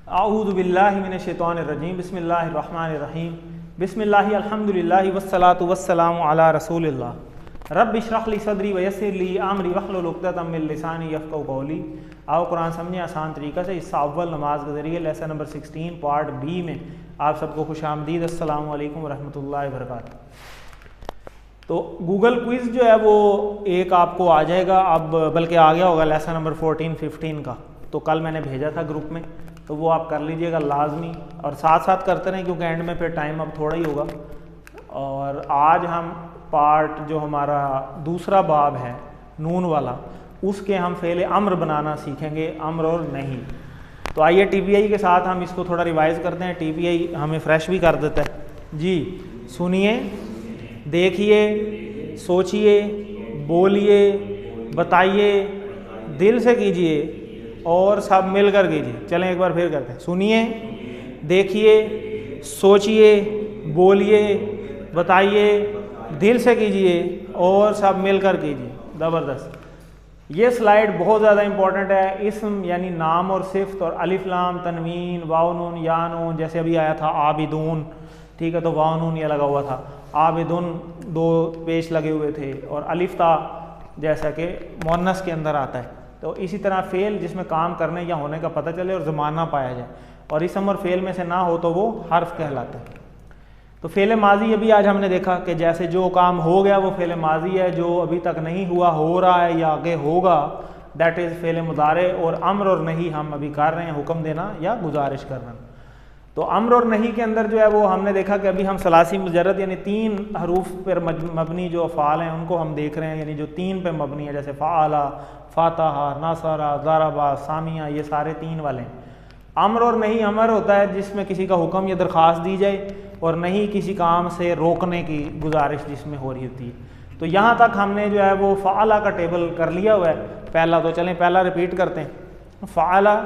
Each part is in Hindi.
आऊज़ु बिल्लाहि मिनश शैतानिर रजीम बिस्मिल्लाहिर रहमानिर रहीम बिस्मिल्लाहि अल्हम्दुलिल्लाहि वस्सलातु वस्सलामु अला रसूलिल्लाह रब्बि इश्रह ली सदरी व यस्सिर ली अमरी वहलुल उक़दतम मिन लिसानी यफ़क़हू क़ौली। आओ कुरान समझें आसान तरीक़ा से। हिस्सा अव्वल नमाज के ज़रिए लेसन नंबर 16 पार्ट बी में आप सबको खुशामदीद। अस्सलामु अलैकुम रहमतुल्लाहि व बरकातुहू। तो गूगल क्विज़ जो है वो एक आपको आ जाएगा, अब बल्कि आ गया होगा लेसन नंबर 14-15 का, तो कल मैंने भेजा था ग्रुप में, तो वो आप कर लीजिएगा लाजमी, और साथ साथ करते रहें क्योंकि एंड में फिर टाइम अब थोड़ा ही होगा। और आज हम पार्ट जो हमारा दूसरा बाब है नून वाला, उसके हम फ़ेल अम्र बनाना सीखेंगे, अम्र और नहीं। तो आइए टीपीआई के साथ हम इसको थोड़ा रिवाइज़ करते हैं, टीपीआई हमें फ्रेश भी कर देता है जी। सुनिए, देखिए, सोचिए, बोलिए, बताइए, दिल से कीजिए और सब मिलकर कीजिए। चलें एक बार फिर करते हैं। सुनिए, देखिए, सोचिए, बोलिए, बताइए, दिल से कीजिए और सब मिलकर कीजिए। ज़बरदस्त। ये स्लाइड बहुत ज़्यादा इंपॉर्टेंट है। इस्म यानी नाम और सिफ्त, और अलिफ लाम तनवीन वाव नून या नून, जैसे अभी आया था आबिदून, ठीक है, तो वाव नून ये लगा हुआ था, आबिदुन दो पेश लगे हुए थे, और अलिफ ता जैसा कि मुअन्नस के अंदर आता है। तो इसी तरह फ़ेल जिसमें काम करने या होने का पता चले और ज़माना पाया जाए, और इसम और फ़ेल में से ना हो तो वो हर्फ कहलाता है। तो फ़ेल माजी अभी आज हमने देखा कि जैसे जो काम हो गया वो फ़ेल माजी है, जो अभी तक नहीं हुआ, हो रहा है या आगे होगा, दैट इज़ फ़ेल मुदारे। और अम्र और नहीं हम अभी कर रहे हैं, हुक्म देना या गुजारिश करना। तो अम्र और नहीं के अंदर जो है वो हमने देखा कि अभी हम सलासी मुजर्रद यानी 3 हरूफ पर मबनी जो अफ़ाल हैं उनको हम देख रहे हैं, यानी जो 3 पे मबनी है, जैसे फ़ाला, फ़ातहा, नसरा, ज़रबा, सामिया, ये सारे 3 वाले हैं। अम्र और नहीं अमर होता है जिसमें किसी का हुक्म या दरख्वास्त दी जाए, और नहीं किसी काम से रोकने की गुजारिश जिसमें हो रही होती है। तो यहाँ तक हमने जो है वो फ़ाला का टेबल कर लिया हुआ है पहला। तो चलें पहला रिपीट करते हैं। फ़ाला,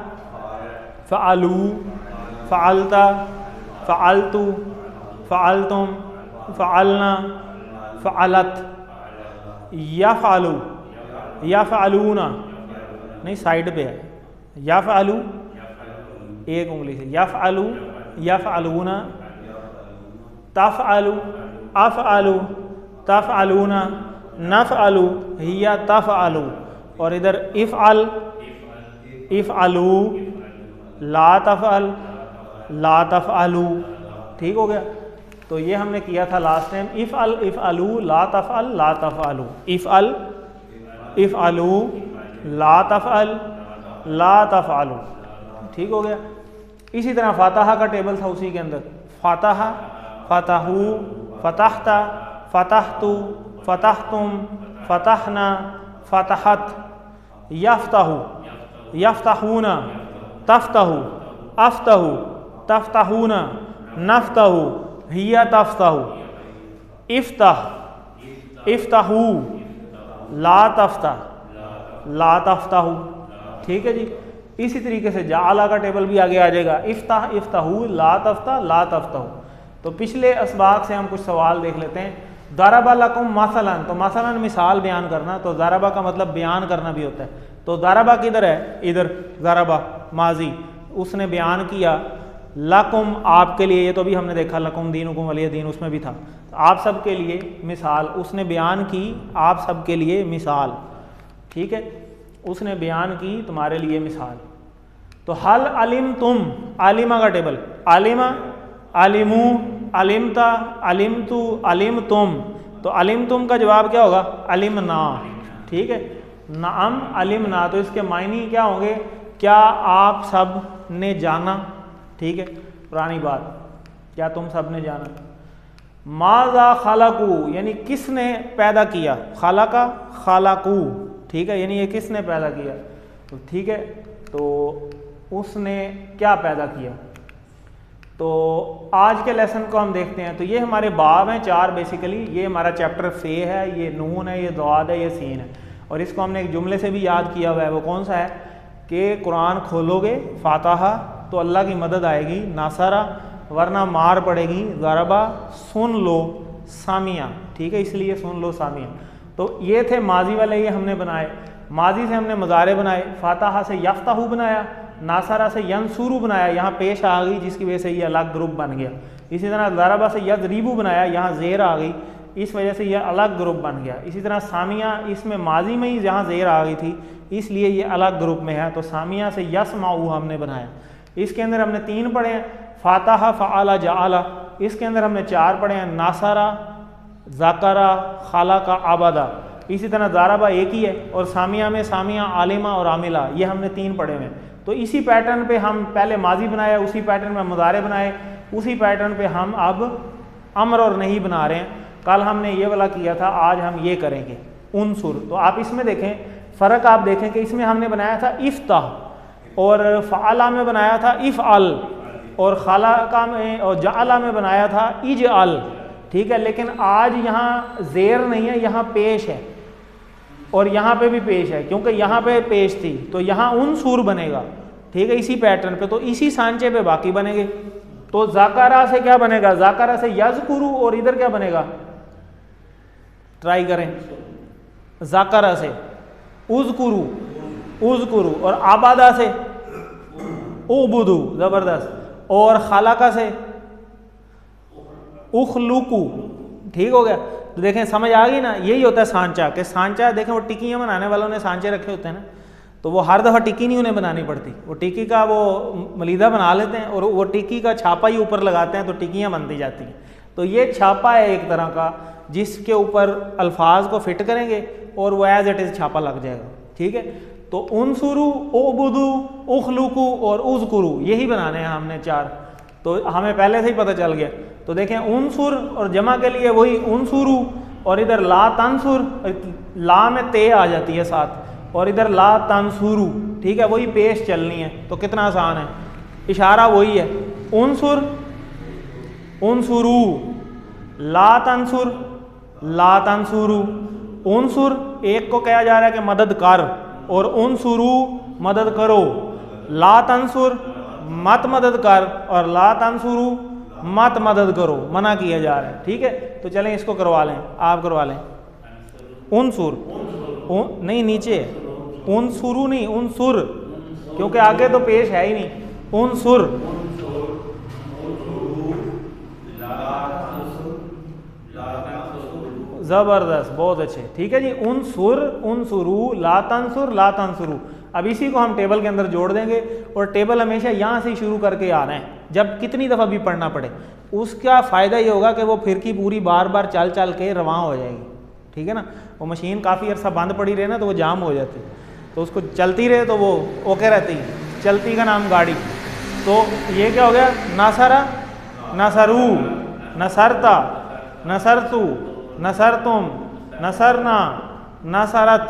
फ़अलू, फ़अलता, फ़अलतु, फ़अलतुम, फ़अलना, फ़अलत, यफ़अलु, यफ़अलूना, नहीं साइड पे है, यफ़अलु एक उंगली से, यफ़अलु, यफ़अलूना, तफ़अलु, अफ़अलु, तफ़अलूना, नफ़अलु, हिया तफ़अलु, और इधर इफ़अल, इफ़अलू, ला तफ़अल, ला तफ़अलू। ठीक हो गया। तो ये हमने किया था लास्ट टाइम। इफ़अल, इफ़अलू, ला तफ़अल, ला तफ़अलू, इफ़अल, इफ़अलू, ला तफ़अल, ला तफ़अलू। ठीक हो गया। इसी तरह फ़ातहा का टेबल था उसी के अंदर। फ़ातहा, फ़तहू, फ़तहता, फ़तहतु, फ़तहतुम, फ़तहना, फ़तहत, यफ़तहू, यफ़तहूना, तफ़तहू, अफ़तहू, तफ़तहूना, नफ़तहू, हिया तफ़तहू, इफ़तह, इफ़तहू, ला तफ़तह, ला तफ़तहू। ठीक है जी। इसी तरीके से जाअला का टेबल भी आगे आ जाएगा। इफ़्ताह, इफ़्ताहू, ला तफ़्ता, ला तफ़्ताहू। तो पिछले असबाक से हम कुछ सवाल देख लेते हैं। ज़रबा लकुम मसलन, तो मसलन मिसाल बयान करना, तो ज़रबा का मतलब बयान करना भी होता है। तो ज़रबा किधर है? इधर ज़रबा माजी, उसने बयान किया। लकुम आपके लिए, ये तो भी हमने देखा, लकुम दीनुकुम वलिय दीन, उसमें भी था। आप सब के लिए मिसाल, उसने बयान की आप सब के लिए मिसाल। ठीक है, उसने बयान की तुम्हारे लिए मिसाल। तो हल अलिम तुम, आलिमा का टेबल, आलिमा, आलिमू, अलिमता, अलिमतु, अलिम तुम। तो अलिम तुम का जवाब क्या होगा? अलिमना। ठीक है, नाम अलिमना। तो इसके मायने क्या होंगे? क्या आप सब ने जाना। ठीक है, पुरानी बात, क्या तुम सब ने जाना। माज़ा खलकू, यानी किसने पैदा किया। खलका, खलकू। ठीक है, यानी ये किसने पैदा किया। तो ठीक है, तो उसने क्या पैदा किया। तो आज के लेसन को हम देखते हैं। तो ये हमारे बाब हैं 4 बेसिकली। ये हमारा चैप्टर फे है, ये नून है, ये दुआद है, ये सीन है। और इसको हमने एक जुमले से भी याद किया हुआ है। वो कौन सा है कि कुरान खोलोगे फ़ातहा तो अल्लाह की मदद आएगी, नासरा, वरना मार पड़ेगी, ज़रबा, सुन लो, सामिया। ठीक है, इसलिए सुन लो, सामिया। तो ये थे माजी वाले, ये हमने बनाए। माजी से हमने मज़ारे बनाए। फ़ातहा से यफ़तहू बनाया, नासरा से यंसुरू बनाया, यहाँ पेश आ गई जिसकी वजह से ये अलग ग्रुप बन गया। इसी तरह ज़रबा से यज़रिबू बनाया, यहाँ ज़ेर आ गई, इस वजह से ये अलग ग्रुप बन गया। इसी तरह सामिया, इसमें माजी में ही जहाँ ज़ेर आ गई थी इसलिए ये अलग ग्रुप में है, तो सामिया से यसमाऊ हमने बनाया। इसके अंदर हमने 3 पढ़े हैं, फातहा, फ़अला, जअला। इसके अंदर हमने 4 पढ़े हैं, नासरा, ज़करा, खलका, आबदा। इसी तरह ज़रबा एक ही है, और सामिया में सामिया, आलिमा और आमिला, ये हमने 3 पढ़े हुए हैं। तो इसी पैटर्न पे हम पहले माजी बनाया, उसी पैटर्न में मुज़ारे बनाए, उसी पैटर्न पे हम अब अम्र और नहीं बना रहे हैं। कल हमने ये वाला किया था, आज हम ये करेंगे उनसुर। तो आप इसमें देखें फ़र्क, आप देखें कि इसमें हमने बनाया था इफ्ताह, और फ़अला में बनाया था इफ़अल, और खलका में और जअला में बनाया था इजअल। ठीक है, लेकिन आज यहाँ ज़ेर नहीं है, यहाँ पेश है, और यहाँ पे भी पेश है, क्योंकि यहाँ पे पेश थी तो यहाँ उनसुर बनेगा। ठीक है, इसी पैटर्न पे, तो इसी सांचे पे बाकी बनेंगे। तो ज़करा से क्या बनेगा, ज़करा से यज़कुरू, और इधर क्या बनेगा, ट्राई करें, ज़करा से उज़कुरू, उज़कुरू, और आबादा से उबुदू, ज़बरदस्त, और खलका से उखलुकू। ठीक हो गया। तो देखें समझ आ गई ना, यही होता है सांचा, कि सांचा देखें वो टिक्कियाँ बनाने वालों ने सांचे रखे होते हैं ना, तो वो हर दफ़ा टिक्की नहीं उन्हें बनानी पड़ती, वो टिक्की का वो मलीदा बना लेते हैं और वो टिक्की का छापा ही ऊपर लगाते हैं तो टिक्कियाँ बनती जाती हैं। तो ये छापा है एक तरह का, जिसके ऊपर अल्फाज को फिट करेंगे और वो एज इट इज़ छापा लग जाएगा। ठीक है, तो उनसुरू, उबुदू, उखलुकू और उज़कुरू, यही बनाने हैं हमने 4। तो हमें पहले से ही पता चल गया। तो देखें उनसुर, और जमा के लिए वही उनसुरू, और इधर ला तंसुर, ला में ते आ जाती है साथ, और इधर ला तंसुरू। ठीक है, वही पेश चलनी है, तो कितना आसान है, इशारा वही है, उनसुर, उनसुरू, ला तंसुर, ला तंसुरू। उनसुर एक को कहा जा रहा है कि मदद कर, और उनसुरू मदद करो। ला तंसुर मत मदद कर, और ला तंसुरू मत मदद करो, मना किया जा रहा है। ठीक है, तो चलें इसको करवा लें, आप करवा लें। उनसुर, नहीं नीचे, उनसुरू नहीं, उनसुर, क्योंकि आगे तो पेश है ही नहीं। उनसुर, ज़बरदस्त, बहुत अच्छे। ठीक है जी, उनसुर, उनसुरू, ला तंसुर, ला तंसुरू। अब इसी को हम टेबल के अंदर जोड़ देंगे, और टेबल हमेशा यहाँ से शुरू करके आ रहे हैं, जब कितनी दफ़ा भी पढ़ना पड़े। उसका फ़ायदा ये होगा कि वो फिरकी पूरी बार बार चल चल के रवां हो जाएगी। ठीक है ना, वो मशीन काफ़ी अर्सा बंद पड़ी रहे ना तो वो जाम हो जाती, तो उसको चलती रहे तो वो ओके रहती, चलती का नाम गाड़ी। तो ये क्या हो गया, नासरा, नसरू, नसरता, नसरतु, नसरतुम, नसरना, नसरत,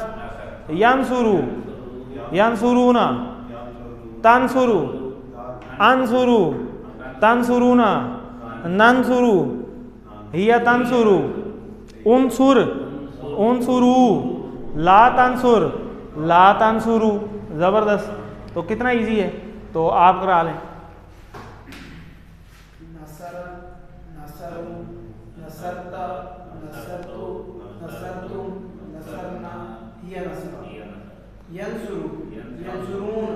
यंसुरू, यंसुरूना, तंसुरू, अनसुरू, तंसुरूना, नंसुरू, हिया तंसुरू, उनसुर, उनसुरू, ला तंसुर, ला तंसुरू। ज़बरदस्त, तो कितना इजी है, तो आप करा लें। नसर, नसरू, नसरता, नसरतु, नसरतुम, नसरना, हिया नसरा। यंसुरू, यंसुरून,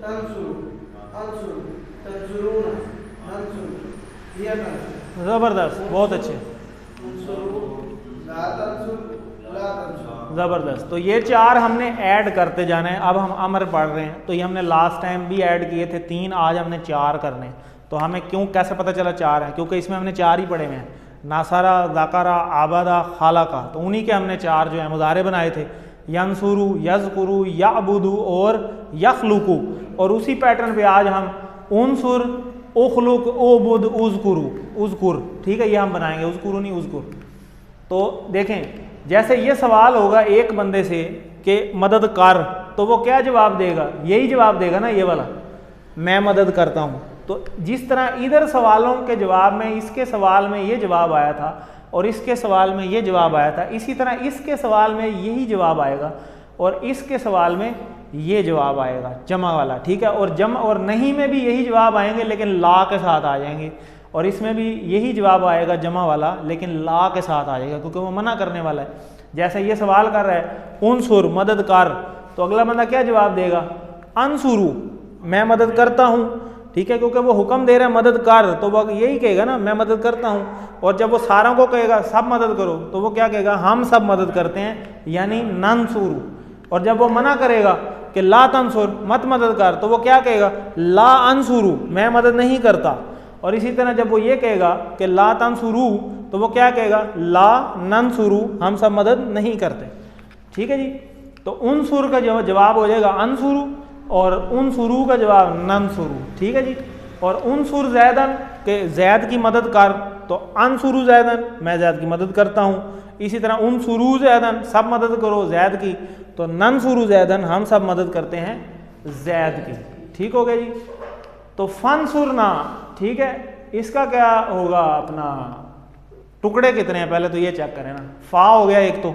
तंसुरू, अंसुरू, तंसुरून, नंसुरू, हिया नंसुरू। ज़बरदस्त, बहुत अच्छे, उनसुरू, ला तंसुर, ला तंसुर। ज़बरदस्त। तो ये 4 हमने ऐड करते जाना है। अब हम अमर पढ़ रहे हैं, तो ये हमने लास्ट टाइम भी ऐड किए थे 3, आज हमने 4 करने हैं। तो हमें क्यों कैसे पता चला 4 है, क्योंकि इसमें हमने 4 ही पढ़े हुए हैं, नासरा, ज़करा, आबदा, खालका। तो उन्हीं के हमने 4 जो है मुज़ारे बनाए थे, यंसुरू, यज़कुरू, याबुदू और यखलुकू। और उसी पैटर्न पे आज हम उनसुर, उखलुक, ओबुद, उज़कुरू, उज़कुर। ठीक है, ये हम बनाएंगे, उज़कुरू नहीं उज़कुर। तो देखें, जैसे ये सवाल होगा एक बंदे से कि मदद कर, तो वो क्या जवाब देगा, यही जवाब देगा ना, ये वाला, मैं मदद करता हूँ। तो जिस तरह इधर सवालों के जवाब में इसके सवाल में ये जवाब आया था और इसके सवाल में ये जवाब आया था, इसी तरह इसके सवाल में यही जवाब आएगा और इसके सवाल में ये जवाब आएगा, जमा वाला। ठीक है, और जमा और नहीं में भी यही जवाब आएंगे लेकिन ला के साथ आ जाएंगे, और इसमें भी यही जवाब आएगा जमा वाला लेकिन ला के साथ आ जाएगा, क्योंकि वो मना करने वाला है। जैसे ये सवाल कर रहा है उनसुर, मदद कर, तो अगला बंदा क्या जवाब देगा, अनसुरू, मैं मदद करता हूँ, ठीक है, क्योंकि वो हुक्म दे रहा है मदद कर, तो वो यही कहेगा ना मैं मदद करता हूँ। और जब वो सारों को कहेगा सब मदद करो, तो वो क्या कहेगा, हम सब मदद करते हैं, यानी नंसुरु। और जब वो मना करेगा कि ला तंसुर, मत मदद कर, तो वो क्या कहेगा, ला अंसुरु, मैं मदद नहीं करता। और इसी तरह जब वो ये कहेगा कि ला तंसुरु, तो वो क्या कहेगा, ला नंसुरु, हम सब मदद नहीं करते। ठीक है जी। तो उनसुर का जवाब हो जाएगा अंसुरु, और उनसुरु का जवाब नंसुरु। ठीक है जी। और उनसुर जैदन के जैद की मदद कर, तो अंसुरु जैदन, मैं जैद की मदद करता हूँ। इसी तरह उनसुरु जैदन, सब मदद करो जैद की, तो नंसुरु जैदन, हम सब मदद करते हैं जैद की। ठीक हो गया जी। तो फनसुरना, ठीक है, इसका क्या होगा, अपना टुकड़े कितने हैं पहले तो ये चेक करें ना। फा हो गया एक तो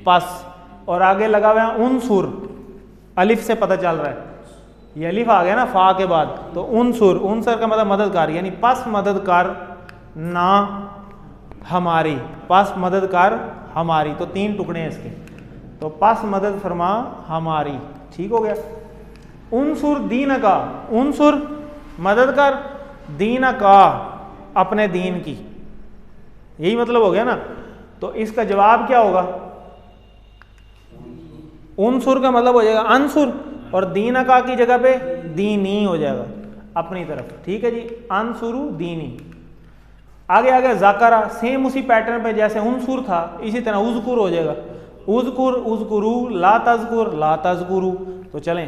पस, और आगे लगा हुआ है उनसुर, अलिफ से पता चल रहा है, ये अलिफ आ गया ना फा के बाद, तो उनसुर, उनसर का मतलब मददगार, यानी पस मददगार ना हमारी, पस मददगार हमारी, तो 3 टुकड़े हैं इसके, तो पस मदद फरमा हमारी। ठीक हो गया। उनसुर दीन का, उनसुर मदद कर, दीन का अपने दीन की, यही मतलब हो गया ना। तो इसका जवाब क्या होगा, उनसुर का मतलब हो जाएगा अंसुर, और दीन का की जगह पे दीनी हो जाएगा अपनी तरफ। ठीक है जी, अंसुरु दीनी। आगे आगे जाकरा, सेम उसी पैटर्न पे जैसे उनसुर था, इसी तरह उज़कुर हो जाएगा, उज़कुर उज़कुरु, ला तज़कुर ला तज़कुरु। तो चलें,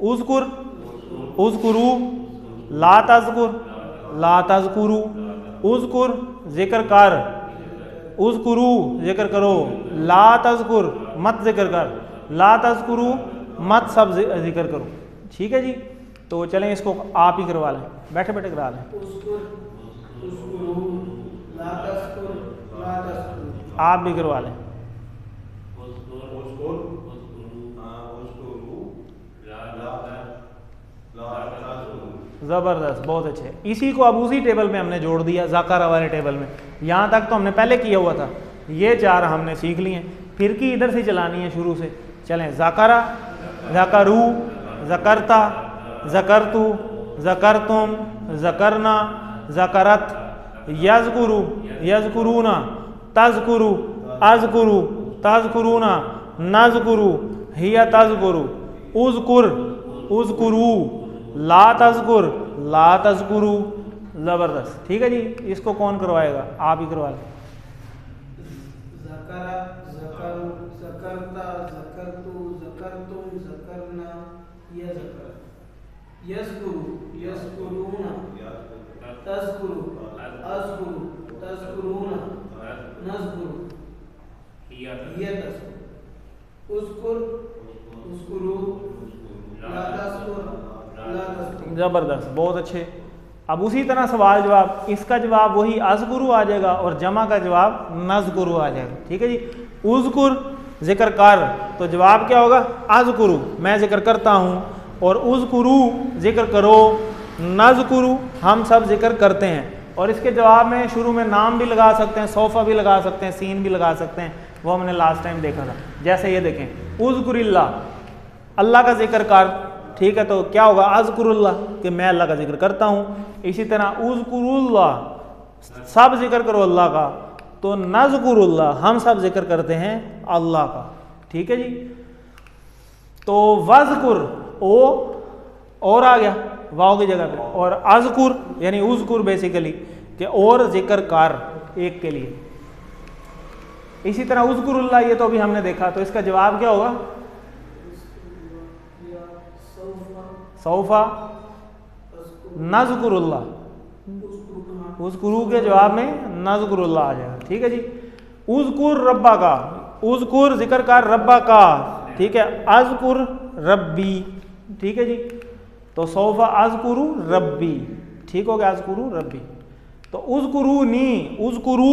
उज़कुर उज़कुरु, ला तज़कुर ला तज़कुरु, उज़कुर जिक्र कर, उज़कुरु जिक्र करो, ला तज़कुर मत जिक्र कर, ला तज़कुरु मत सब जिक्र करो। ठीक है जी। तो चलें इसको आप ही करवा लें, बैठे बैठे करा लें। आप भी करवा लें। ज़बरदस्त, बहुत अच्छे। इसी को अब उसी टेबल में हमने जोड़ दिया, ज़ाकरा वाले टेबल में। यहाँ तक तो हमने पहले किया हुआ था, ये 4 हमने सीख लिए, फिर की इधर से चलानी है शुरू से। चलें, ज़ाकरा, ज़करू, ज़करता, ज़करतु, ज़करतुम, ज़करना, ज़करत, यज़कुरु, यज़कुरूना, तज़कुरु, अज़कुरु, तज़कुरूना, नज़कुरु, हिया तज़कुरु, उज़कुर, उज़कुरु, ला तज़कुर ला तज़कुरु। ज़बरदस्त। ठीक है जी। इसको कौन करवाएगा, आप ही करवा लें। ज़करा, ज़करु, ज़करता, ज़करतु, ज़करतुम, ज़करना, यज़कर, यज़कुरु, यज़कुरूना, तज़कुरु, अज़कुरु, तज़कुरूना, नज़कुरु, हिया तज़कुरु, उज़कुर, उज़कुरु, ला तज़कुर, ला तज़कुर। ज़बरदस्त, बहुत अच्छे। अब उसी तरह सवाल जवाब, इसका जवाब वही अज़कुरु आ जाएगा, और जमा का जवाब नज़कुरु आ जाएगा। ठीक है जी। उज़कुर जिक्र कर, तो जवाब क्या होगा, अज़कुरु मैं जिक्र करता हूँ, और उज़कुरु जिक्र करो, नज़कुरु हम सब जिक्र करते हैं। और इसके जवाब में शुरू में नाम भी लगा सकते हैं, सोफ़ा भी लगा सकते हैं, सीन भी लगा सकते हैं, वो हमने लास्ट टाइम देखा था। जैसे ये देखें, उज़कुरिल्लाह, अल्लाह का जिक्र कर। ठीक है, तो क्या होगा, अज़कुरुल्लाह कि मैं अल्लाह का जिक्र करता हूँ। इसी तरह उज़कुरुल्लाह सब जिक्र करो अल्लाह का, तो नज़कुरुल्लाह हम सब जिक्र करते हैं अल्लाह का। ठीक है जी। तो वज़कुर, ओ और आ गया वाव की जगह पे, और अज़कुर यानी उज़कुर बेसिकली कि और जिक्र कर एक के लिए। इसी तरह उज़कुरुल्लाह, ये तो अभी हमने देखा, तो इसका जवाब क्या होगा, सौफा नज़कुरुल्लाह, उज़कुरु के जवाब में नज़कुरुल्लाह आ जाएगा। ठीक है जी। उज़कुर रब्बा का, उज़कुर जिक्र कर रब्बा का। ठीक है, अज़कुर रब्बी। ठीक है जी। तो सौफा अज़कुरु रब्बी। ठीक हो गया, अज़कुरु रब्बी। तो उज़कुरु नी, उज़कुरु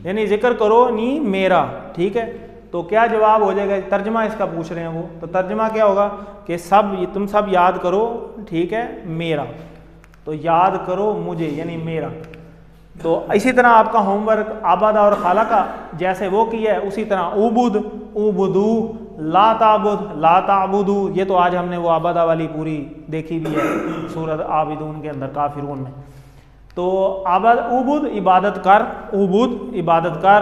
यानी जिक्र करो, नी मेरा। ठीक है, तो क्या जवाब हो जाएगा, तर्जमा इसका पूछ रहे हैं वो, तो तर्जमा क्या होगा कि सब, तुम सब याद करो, ठीक है, मेरा, तो याद करो मुझे यानी मेरा। तो इसी तरह आपका होमवर्क आबादा और खाला का जैसे वो किया है, उसी तरह उबुद, उबुदू, ला ताबुद, ला ताबुदू, ये तो आज हमने वो आबादा वाली पूरी देखी भी है सूरत आबिदून के अंदर, काफिरून में। तो आबाद उबुद इबादत कर, उबुद इबादत कर,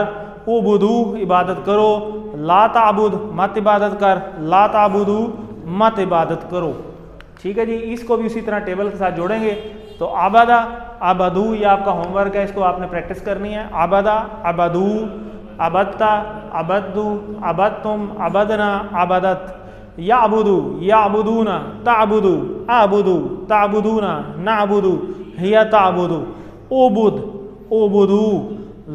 उबुदू इबादत करो, ला ताबुद मत इबादत कर, ला ताबुदू मत इबादत करो। ठीक है जी, इसको भी उसी तरह टेबल के साथ जोड़ेंगे। तो आबादा आबादू, ये आपका होमवर्क है, इसको आपने प्रैक्टिस करनी है। आबादा आबादू, अबत्ता अबद्दू, अबत्तुम अबदना, अबदत, याबुदू याबुदूना, ताबुदू आबुदू, ताबुदूना नाबुदू, हिया ताबुदू, उबुद उबुदू,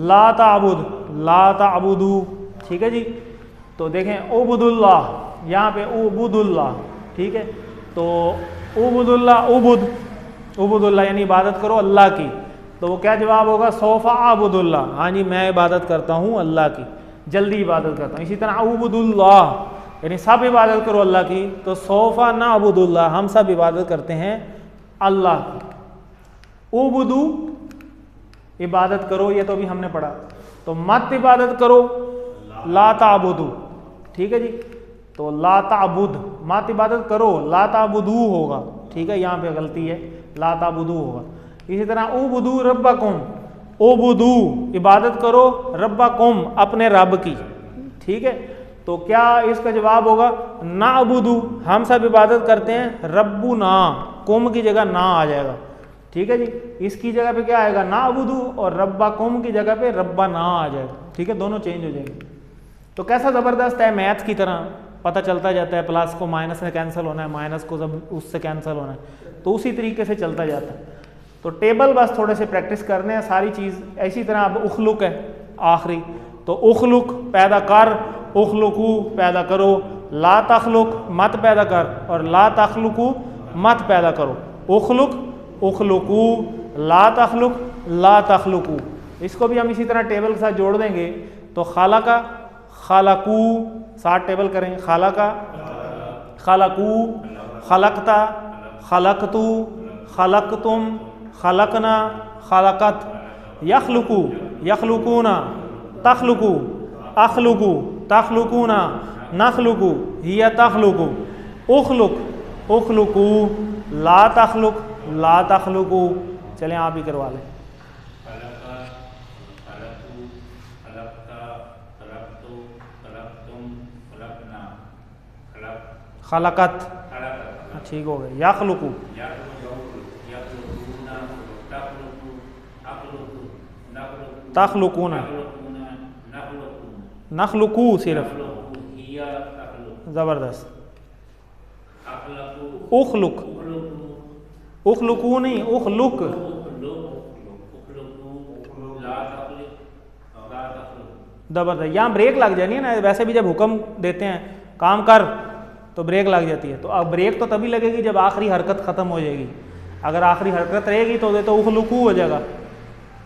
ला ताबुद ला ताबुदू। ठीक है जी, तो देखें उबुदुल्लाह, यहाँ पे उबुदुल्लाह। ठीक है, तो उबुदुल्लाह, उबुद उबुदुल्लाह यानी इबादत करो अल्लाह की। तो वो क्या जवाब होगा? सौफा आबुदुल्लाह, हाँ जी मैं इबादत करता हूँ अल्लाह की, जल्दी इबादत करता हूँ। इसी तरह उबुदुल्लाह यानी सब इबादत करो अल्लाह की, तो सौफा ना अबुदुल्लाह, हम सब इबादत करते हैं अल्लाह की। उबुदू इबादत करो, ये तो भी हमने पढ़ा। तो मत इबादत करो, ला ताबुदू। ठीक है जी, तो ला ताबुद, मत इबादत करो, ला ताबुदू होगा। ठीक है, यहाँ पे गलती है, ला ताबुदू होगा। इसी तरह उबुदू रब्बकुम, उबुदू इबादत करो रब्बकुम अपने रब की। ठीक है, तो क्या इसका जवाब होगा? ना अबुदू, हम सब इबादत करते हैं रब्बू ना, कुम की जगह ना आ जाएगा। ठीक है जी, इसकी जगह पे क्या आएगा? ना अबुदू, और रब्बा कुम की जगह पे रब्बा ना आ जाएगा। ठीक है, दोनों चेंज हो जाएंगे। तो कैसा ज़बरदस्त है, मैथ्स की तरह पता चलता जाता है, प्लस को माइनस से कैंसिल होना है, माइनस को जब उससे कैंसिल होना है, तो उसी तरीके से चलता जाता है। तो टेबल बस थोड़े से प्रैक्टिस करने हैं, सारी चीज़ इसी तरह। अब उखलुक है आखिरी, तो उखलुक पैदा कर, उखलुकू पैदा करो, ला तखलुक मत पैदा कर, और ला तखलुकू मत पैदा करो। उखलुक उखलुकू, ला तखलुक ला तखलुकू। इसको भी हम इसी तरह टेबल के साथ जोड़ देंगे। तो खालका खालकू, साथ टेबल करें, खालका खालकू, खलकता खलकतू, खलकतुम खलकना, खलकत, यखलुकू यखलुकूना, तखलुकू अखलुकू, तखलुकूना, नखलुकू, हिया तखलुकू, उखलुक उखलुकू, ला तखलुक ला तखलुकू। चलें आप ही करवा लें। खलकत, ठीक हो गए। यखलुकू, तखलुकूना, नखलुकू सिर्फ, ज़बरदस्त। उखलुक, उखलुकू नहीं, उखलुक। ज़बरदस्त, यहाँ ब्रेक लग जानी है ना, वैसे भी जब हुक्म देते हैं काम कर तो ब्रेक लग जाती है। तो अब ब्रेक तो तभी लगेगी जब आखिरी हरकत ख़त्म हो जाएगी। अगर आखिरी हरकत रहेगी तो उखलुकू हो जाएगा,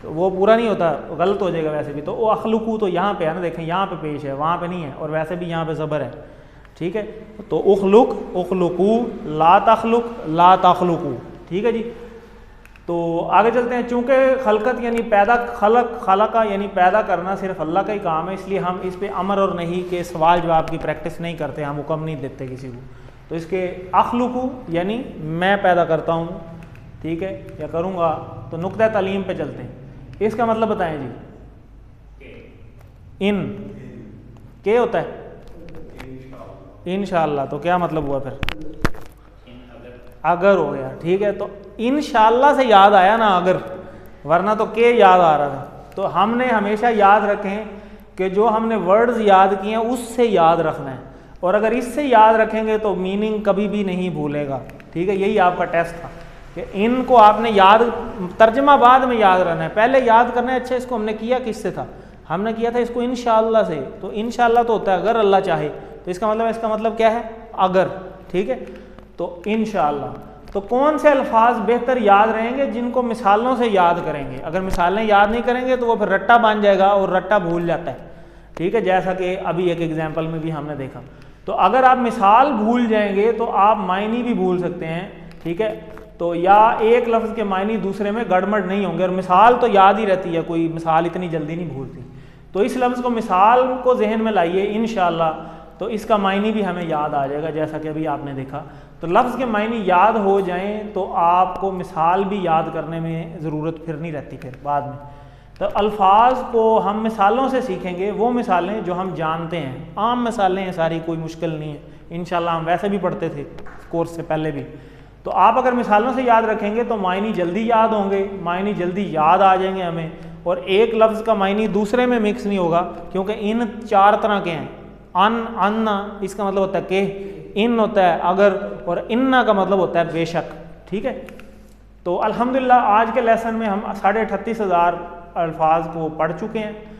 तो वो पूरा नहीं होता, गलत हो जाएगा वैसे भी। तो वो अखलुकू तो यहाँ पे है ना, देखें यहाँ पे पेश है, वहाँ पे नहीं है, और वैसे भी यहाँ पे ज़बर है। ठीक है, तो उखलुक उखलुकू, ला तखलुक ला तखलुकू। ठीक है जी, तो आगे चलते हैं। चूँकि खलकत यानी पैदा, खलक खलका यानी पैदा करना सिर्फ अल्लाह का ही काम है, इसलिए हम इस पे अमर और नहीं के सवाल जवाब की प्रैक्टिस नहीं करते, हम हुक्म नहीं देते किसी को। तो इसके अखलुकू यानी मैं पैदा करता हूँ, ठीक है, या करूँगा। तो नुक्ता तालीम पे चलते हैं। इसका मतलब बताएं जी। इन के होता है इंशाअल्लाह, तो क्या मतलब हुआ फिर? अगर हो गया। ठीक है, तो इंशाअल्लाह से याद आया ना अगर, वरना तो के याद आ रहा था। तो हमने हमेशा याद रखें कि जो हमने वर्ड्स याद किए हैं उससे याद रखना है, और अगर इससे याद रखेंगे तो मीनिंग कभी भी नहीं भूलेगा। ठीक है, यही आपका टेस्ट था कि इनको आपने याद, तर्जमा बाद में याद रहना है, पहले याद करना है। अच्छा, इसको हमने किया किससे था? हमने किया था इसको इंशाअल्लाह से। तो इंशाअल्लाह तो होता है अगर अल्लाह चाहे, तो इसका मतलब क्या है? अगर। ठीक है, तो इंशाअल्लाह। तो कौन से अल्फाज बेहतर याद रहेंगे? जिनको मिसालों से याद करेंगे। अगर मिसालें याद नहीं करेंगे तो वो फिर रट्टा बन जाएगा, और रट्टा भूल जाता है। ठीक है, जैसा कि अभी एक एग्जाम्पल में भी हमने देखा। तो अगर आप मिसाल भूल जाएंगे तो आप मायनी भी भूल सकते हैं। ठीक है, तो या एक लफ्ज़ के मायनी दूसरे में गड़बड़ नहीं होंगे, और मिसाल तो याद ही रहती है, कोई मिसाल इतनी जल्दी नहीं भूलती। तो इस लफ्ज़ को, मिसाल को जहन में लाइए इंशाअल्लाह। तो इसका मायने भी हमें याद आ जाएगा, जैसा कि अभी आपने देखा। तो लफ्ज़ के मायने याद हो जाएं तो आपको मिसाल भी याद करने में ज़रूरत फिर नहीं रहती फिर बाद में। तो अल्फाज को हम मिसालों से सीखेंगे, वो मिसालें जो हम जानते हैं, आम मिसालें हैं सारी, कोई मुश्किल नहीं है। इंशाल्लाह हम वैसे भी पढ़ते थे कोर्स से पहले भी। तो आप अगर मिसालों से याद रखेंगे तो मायने जल्दी याद होंगे, मायने जल्दी याद आ जाएंगे हमें, और एक लफ्ज़ का मायने दूसरे में मिक्स नहीं होगा, क्योंकि इन 4 तरह के हैं। अन्ना इसका मतलब होता है कि, इन होता है अगर, और इन्ना का मतलब होता है बेशक। ठीक है, तो अल्हम्दुलिल्लाह आज के लेसन में हम 38,500 अल्फाज को पढ़ चुके हैं,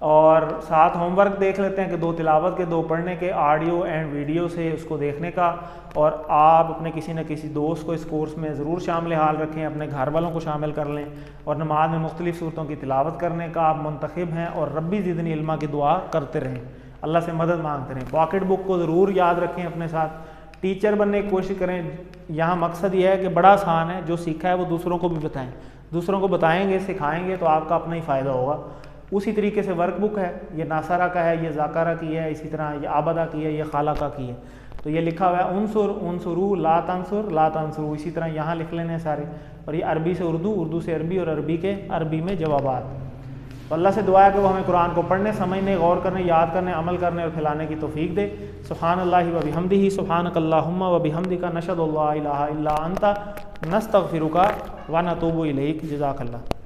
और साथ होमवर्क देख लेते हैं कि 2 तिलावत के, 2 पढ़ने के, ऑडियो एंड वीडियो से उसको देखने का। और आप अपने किसी न किसी दोस्त को इस कोर्स में ज़रूर शामिल हाल रखें, अपने घर वालों को शामिल कर लें, और नमाज में मुख्तलिफ़ सूरतों की तिलावत करने का आप मुंतखब हैं, और रब्बी ज़िदनी इल्मा की दुआ करते रहें, अल्लाह से मदद मांगते रहें। पॉकेट बुक को ज़रूर याद रखें अपने साथ, टीचर बनने की कोशिश करें। यहाँ मकसद यह है कि बड़ा आसान है, जो सीखा है वो दूसरों को भी बताएं, दूसरों को बताएंगे, सिखाएंगे तो आपका अपना ही फ़ायदा होगा। उसी तरीके से वर्कबुक है, ये नासारा का है, ये ज़ाकारा की है, इसी तरह ये आबदा की है, ये खाला का की है। तो ये लिखा हुआ है उनसुर उनसुरू ला तंसुरू, इसी तरह यहाँ लिख लेने सारे। और ये अरबी से उर्दू, उर्दू से अरबी, और अरबी में जवाबात। तो अल्लाह से दुआ है कि वो हमें कुरान को पढ़ने, समझने, गौर करने, याद करने, अमल करने और फैलाने की तौफीक दे। सुब्हानल्लाहि व बिहम्दिही, सुब्हानकल्लाहुम्मा व बिहम्दिका, नशहदु अल्ला इलाहा इल्ला अंता, नस्तगफिरुका व नतूबु इलैक। जज़ाकल्लाह।